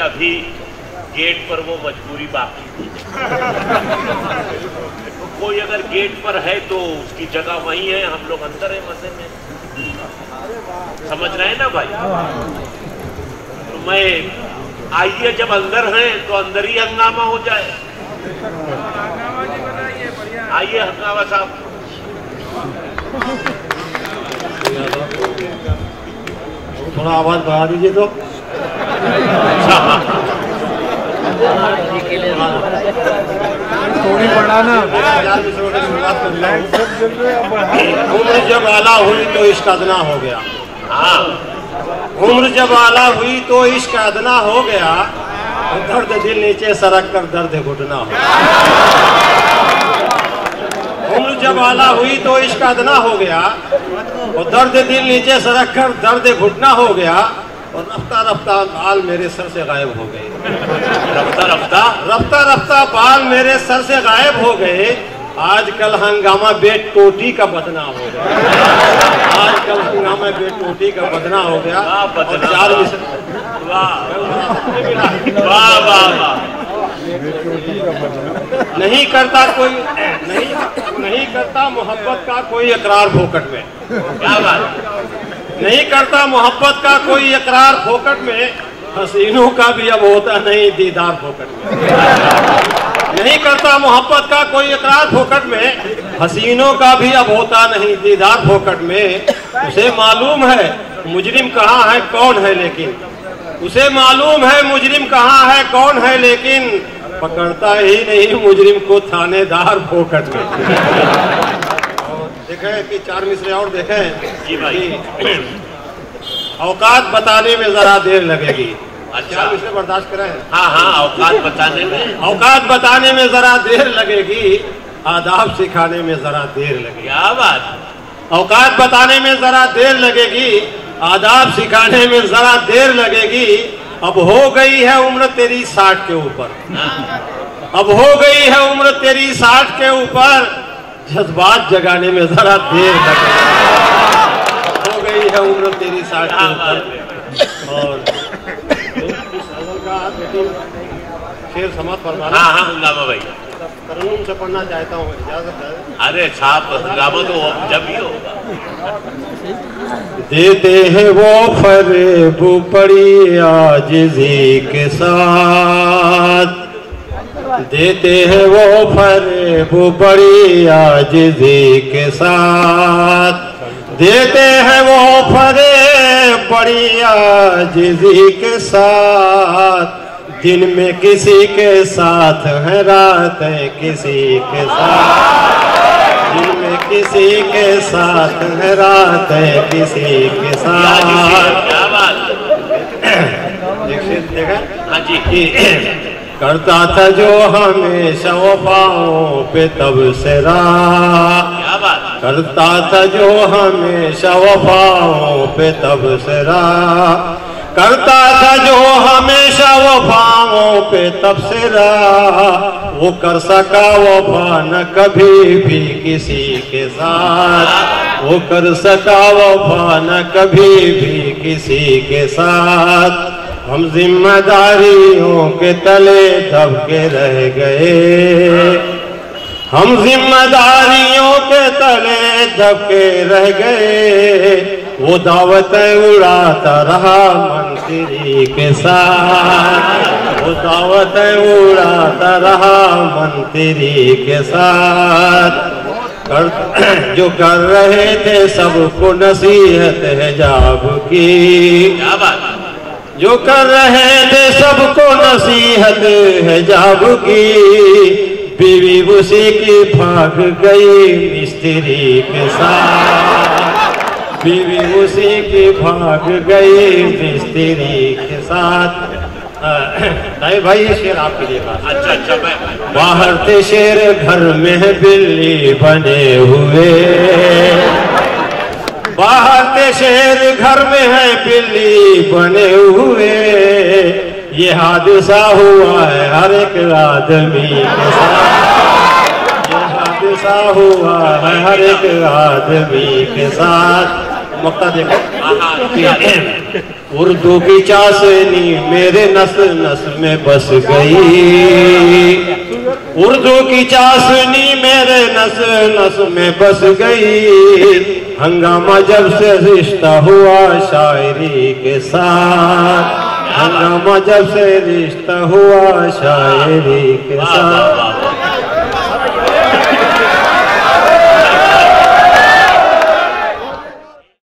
अभी गेट पर वो मजबूरी बाकी थी। कोई अगर गेट पर है तो उसकी जगह वही है, हम लोग अंदर है मजे में। समझ रहे हैं ना भाई? तो मैं आइए, जब अंदर हैं तो अंदर ही हंगामा हो जाए। आइए हंगामा साहब। थोड़ा आवाज बढ़ा दीजिए तो। थोड़ी बढ़ाना। उम्र जब आला हुई तो इश्क अदना हो गया। हाँ, उम्र जब आला हुई तो इश्क अदना हो गया, दर्द दिल नीचे सरक कर दर्द घुटना हो गया। उम्र जब आला हुई तो इश्क अदना हो गया, और दर्द दिल नीचे सरक कर दर्द घुटना हो गया, और रफ्ता रफ्ता बाल मेरे सर से गायब हो गए। रफ्ता रफ्ता रफ्ता रफ्ता बाल मेरे सर से गायब हो गए। आजकल हंगामा बेट टोटी का बदना हो गया। आजकल हंगामा बेट टोटी का बदना हो गया। और चार वाह वाह वाह। नहीं करता कोई नहीं करता मोहब्बत का कोई इकरार फोकट में। क्या बात? नहीं करता मोहब्बत का कोई इकरार फोकट में, हसीनों का भी अब होता नहीं दीदार फोकट में। नहीं करता मोहब्बत का कोई इकरार फोकट में, हसीनों का भी अब होता नहीं दीदार फोकट में। उसे मालूम है मुजरिम कहाँ है कौन है, लेकिन उसे मालूम है मुजरिम कहाँ है कौन है, लेकिन पकड़ता ही नहीं मुजरिम को थानेदार फोकट में। देखें कि चार मिसरे और देखें जी भाई। औकात बताने में जरा देर लगेगी। अच्छा, चार मिसरे बर्दाश्त करें। हाँ हाँ, औकात बताने में जरा देर लगेगी, आदाब सिखाने में जरा देर लगेगी। क्या बात? औकात बताने में जरा देर लगेगी, आदाब सिखाने में जरा देर लगेगी। अब हो गई है उम्र तेरी 60 के ऊपर, अब हो गई है उम्र तेरी 60 के ऊपर, जज्बात जगाने में जरा देर लगेगी। हो गई है उम्र तेरी 60 के ऊपर। और शेर समाप्त फरमाना। हाँ हाँ हंगामा भाई, तरन्नुम से पढ़ना चाहता हूँ, इजाजत है? अरे साहब हंगामा तो जब ही होगा। देते हैं वो फरेब बड़ी आजिज़ी के साथ, देते हैं वो फरेब बड़ी आजिज़ी के साथ, देते हैं वो फरेब बड़ी आजिज़ी के साथ। दिन में किसी के साथ है, रात है किसी के साथ, दिन में किसी के साथ है, रात है किसी के साथ। क्या बात? हाँ जी। करता था जो हमेशा वफाओं पे तब से राह, क्या बात? करता था जो हमेशा वफाओं पे तब से राह, करता था जो हमेशा वफाओं पे तब से रहा। वो कर सका वफा न कभी भी किसी के साथ, वो कर सका वफा न कभी भी किसी के साथ। हम जिम्मेदारियों के तले दबके रह गए, हम जिम्मेदारियों के तले दबके रह गए। वो दावतें उड़ाता रहा मंत्री के साथ, वो दावतें उड़ाता रहा मंत्री के साथ। जो कर रहे थे सबको नसीहत हिजाब की, क्या बात? जो कर रहे थे सबको नसीहत हिजाब की। बीवी उसी की भाग गई मिस्त्री के साथ, बीवी उसी की भाग गई मिस्त्री के साथ। नहीं भाई, ये शेर आपके लिए था। अच्छा अच्छा। बाहर थे शेर घर में बिल्ली बने हुए, बाहर थे शेर घर में है बिल्ली बने हुए। ये हादसा हुआ है हर एक आदमी के साथ, ये हादसा हुआ है हर एक आदमी के साथ। मक्ता देखो। हाँ, उर्दू की चाशनी मेरे नस नस में बस गई, उर्दू की चाशनी मेरे नस नस में बस गई। हंगामा जब से रिश्ता हुआ शायरी के साथ, हंगामा जब से रिश्ता हुआ शायरी के साथ।